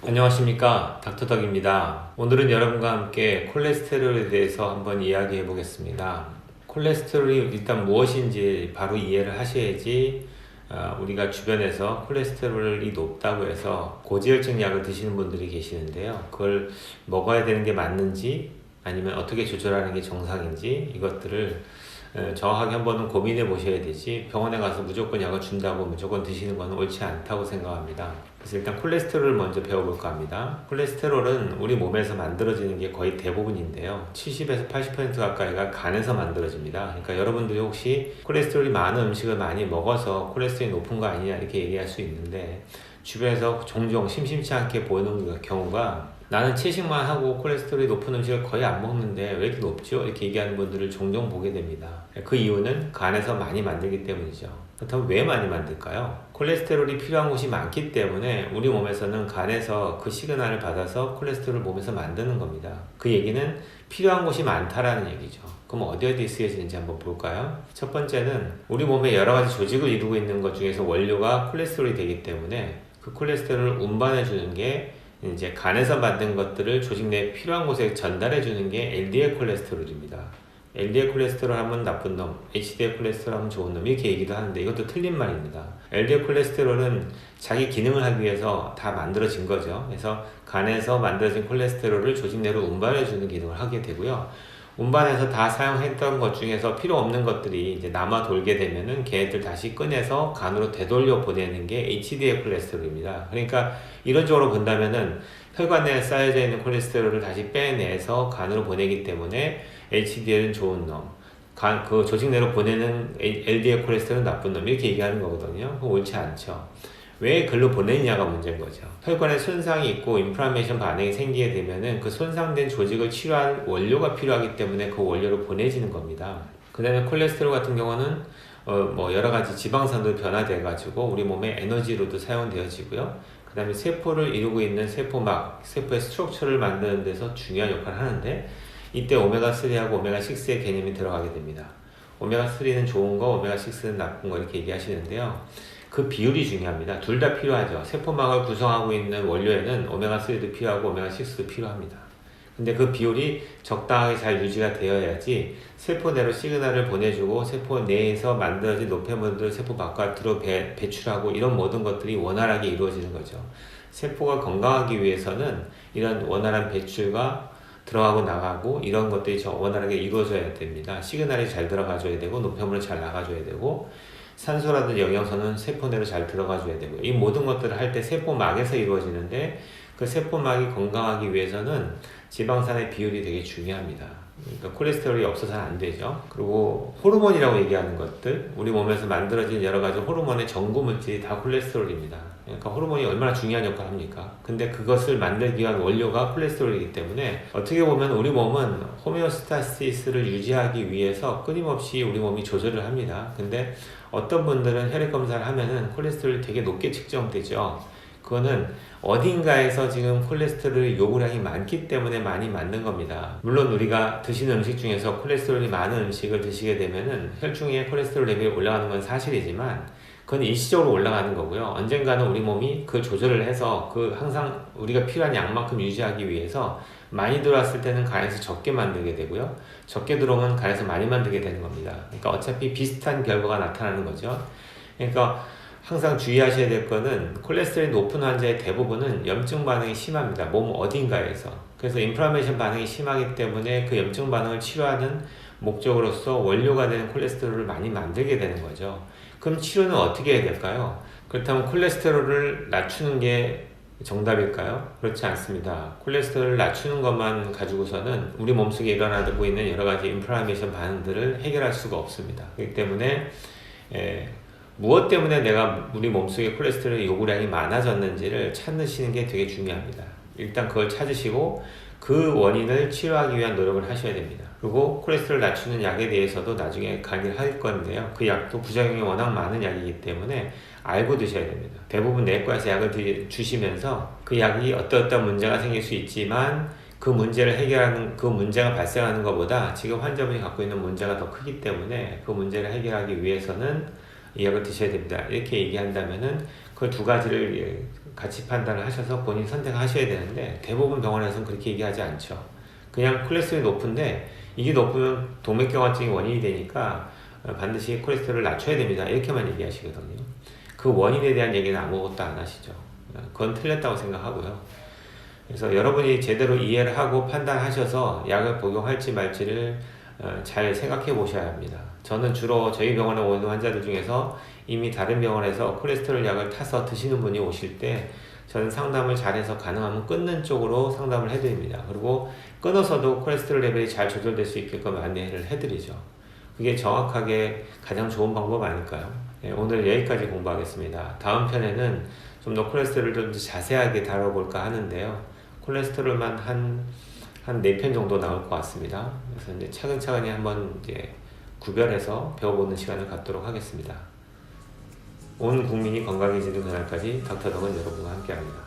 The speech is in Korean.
안녕하십니까, 닥터덕입니다. 오늘은 여러분과 함께 콜레스테롤에 대해서 한번 이야기해 보겠습니다. 콜레스테롤이 일단 무엇인지 바로 이해를 하셔야지 우리가 주변에서 콜레스테롤이 높다고 해서 고지혈증 약을 드시는 분들이 계시는데요, 그걸 먹어야 되는 게 맞는지 아니면 어떻게 조절하는 게 정상인지 이것들을 정확하게 한번은 고민해 보셔야 되지, 병원에 가서 무조건 약을 준다고 무조건 드시는 건 옳지 않다고 생각합니다. 그래서 일단 콜레스테롤을 먼저 배워볼까 합니다. 콜레스테롤은 우리 몸에서 만들어지는 게 거의 대부분인데요, 70에서 80% 가까이가 간에서 만들어집니다. 그러니까 여러분들이 혹시 콜레스테롤이 많은 음식을 많이 먹어서 콜레스테롤이 높은 거 아니냐 이렇게 얘기할 수 있는데, 주변에서 종종 심심치 않게 보이는 경우가, 나는 채식만 하고 콜레스테롤이 높은 음식을 거의 안 먹는데 왜 이렇게 높죠? 이렇게 얘기하는 분들을 종종 보게 됩니다. 그 이유는 간에서 많이 만들기 때문이죠. 그렇다면 왜 많이 만들까요? 콜레스테롤이 필요한 곳이 많기 때문에 우리 몸에서는 간에서 그 시그널을 받아서 콜레스테롤을 몸에서 만드는 겁니다. 그 얘기는 필요한 곳이 많다라는 얘기죠. 그럼 어디에 쓰여지는지 한번 볼까요? 첫 번째는 우리 몸에 여러 가지 조직을 이루고 있는 것 중에서 원료가 콜레스테롤이 되기 때문에 그 콜레스테롤을 운반해 주는 게, 이제 간에서 만든 것들을 조직 내에 필요한 곳에 전달해 주는 게 LDL 콜레스테롤입니다. LDL 콜레스테롤 하면 나쁜 놈, HDL 콜레스테롤 하면 좋은 놈, 이렇게 얘기도 하는데 이것도 틀린 말입니다. LDL 콜레스테롤은 자기 기능을 하기 위해서 다 만들어진 거죠. 그래서 간에서 만들어진 콜레스테롤을 조직 내로 운반해 주는 기능을 하게 되고요, 운반해서 다 사용했던 것 중에서 필요 없는 것들이 이제 남아 돌게 되면은 걔네들 다시 꺼내서 간으로 되돌려 보내는 게 HDL 콜레스테롤입니다. 그러니까 이론적으로 본다면은 혈관 내에 쌓여져 있는 콜레스테롤을 다시 빼내서 간으로 보내기 때문에 HDL은 좋은 놈, 그 조직 내로 보내는 LDL 콜레스테롤은 나쁜 놈, 이렇게 얘기하는 거거든요. 그거 옳지 않죠. 왜 글로 보내느냐가 문제인 거죠. 혈관에 손상이 있고 인플라메이션 반응이 생기게 되면은 그 손상된 조직을 치료할 원료가 필요하기 때문에 그 원료를 보내지는 겁니다. 그 다음에 콜레스테롤 같은 경우는 여러 가지 지방산도 변화돼 가지고 우리 몸의 에너지로도 사용되어지고요, 그 다음에 세포를 이루고 있는 세포막, 세포의 스트럭처를 만드는 데서 중요한 역할을 하는데, 이때 오메가3하고 오메가6의 개념이 들어가게 됩니다. 오메가3는 좋은 거, 오메가6는 나쁜 거, 이렇게 얘기하시는데요, 그 비율이 중요합니다. 둘 다 필요하죠. 세포막을 구성하고 있는 원료에는 오메가3도 필요하고 오메가6도 필요합니다. 근데 그 비율이 적당하게 잘 유지가 되어야지 세포 내로 시그널을 보내주고 세포 내에서 만들어진 노폐물들을 세포 바깥으로 배출하고 이런 모든 것들이 원활하게 이루어지는 거죠. 세포가 건강하기 위해서는 이런 원활한 배출과 들어가고 나가고 이런 것들이 원활하게 이루어져야 됩니다. 시그널이 잘 들어가줘야 되고 노폐물이 잘 나가줘야 되고 산소라든지 영양소는 세포 내로 잘 들어가줘야 되고, 이 모든 것들을 할 때 세포막에서 이루어지는데, 그 세포막이 건강하기 위해서는 지방산의 비율이 되게 중요합니다. 그러니까 콜레스테롤이 없어서는 안 되죠. 그리고 호르몬이라고 얘기하는 것들, 우리 몸에서 만들어진 여러 가지 호르몬의 전구 물질이 다 콜레스테롤입니다. 그러니까 호르몬이 얼마나 중요한 역할을 합니까? 근데 그것을 만들기 위한 원료가 콜레스테롤이기 때문에 어떻게 보면 우리 몸은 호메오스타시스를 유지하기 위해서 끊임없이 우리 몸이 조절을 합니다. 근데 어떤 분들은 혈액 검사를 하면은 콜레스테롤이 되게 높게 측정되죠. 그거는 어딘가에서 지금 콜레스테롤 요구량이 많기 때문에 많이 만든 겁니다. 물론 우리가 드시는 음식 중에서 콜레스테롤이 많은 음식을 드시게 되면은 혈중에 콜레스테롤 레벨이 올라가는 건 사실이지만 그건 일시적으로 올라가는 거고요. 언젠가는 우리 몸이 그 조절을 해서 항상 우리가 필요한 양만큼 유지하기 위해서 많이 들어왔을 때는 간에서 적게 만들게 되고요, 적게 들어오면 간에서 많이 만들게 되는 겁니다. 그러니까 어차피 비슷한 결과가 나타나는 거죠. 그러니까 항상 주의하셔야 될 거는 콜레스테롤이 높은 환자의 대부분은 염증 반응이 심합니다. 몸 어딘가에서. 그래서 인플라메이션 반응이 심하기 때문에 그 염증 반응을 치료하는 목적으로서 원료가 되는 콜레스테롤을 많이 만들게 되는 거죠. 그럼 치료는 어떻게 해야 될까요? 그렇다면 콜레스테롤을 낮추는 게 정답일까요? 그렇지 않습니다. 콜레스테롤을 낮추는 것만 가지고서는 우리 몸속에 일어나고 있는 여러 가지 인플라메이션 반응들을 해결할 수가 없습니다. 그렇기 때문에 무엇 때문에 내가 우리 몸속에 콜레스테롤 요구량이 많아졌는지를 찾으시는 게 되게 중요합니다. 일단 그걸 찾으시고 그 원인을 치료하기 위한 노력을 하셔야 됩니다. 그리고 콜레스테롤 낮추는 약에 대해서도 나중에 강의를 할 건데요. 그 약도 부작용이 워낙 많은 약이기 때문에 알고 드셔야 됩니다. 대부분 내과에서 약을 주시면서 그 약이 어떤 문제가 생길 수 있지만 그 문제를 해결하는, 그 문제가 발생하는 것보다 지금 환자분이 갖고 있는 문제가 더 크기 때문에 그 문제를 해결하기 위해서는 이 약을 드셔야 됩니다. 이렇게 얘기한다면은 그 두 가지를 같이 판단을 하셔서 본인 선택하셔야 되는데 대부분 병원에서는 그렇게 얘기하지 않죠. 그냥 콜레스테롤이 높은데 이게 높으면 동맥경화증이 원인이 되니까 반드시 콜레스테롤을 낮춰야 됩니다. 이렇게만 얘기하시거든요. 그 원인에 대한 얘기는 아무것도 안 하시죠. 그건 틀렸다고 생각하고요. 그래서 여러분이 제대로 이해를 하고 판단하셔서 약을 복용할지 말지를 잘 생각해 보셔야 합니다. 저는 주로 저희 병원에 오는 환자들 중에서 이미 다른 병원에서 콜레스테롤 약을 타서 드시는 분이 오실 때 저는 상담을 잘해서 가능하면 끊는 쪽으로 상담을 해드립니다. 그리고 끊어서도 콜레스테롤 레벨이 잘 조절될 수 있게끔 안내를 해드리죠. 그게 정확하게 가장 좋은 방법 아닐까요? 네, 오늘 여기까지 공부하겠습니다. 다음 편에는 좀 더 콜레스테롤을 좀 자세하게 다뤄볼까 하는데요. 콜레스테롤만 한 4편 정도 나올 것 같습니다. 그래서 이제 차근차근히 한번 이제 구별해서 배워보는 시간을 갖도록 하겠습니다. 온 국민이 건강해지는 그날까지 닥터덕은 여러분과 함께합니다.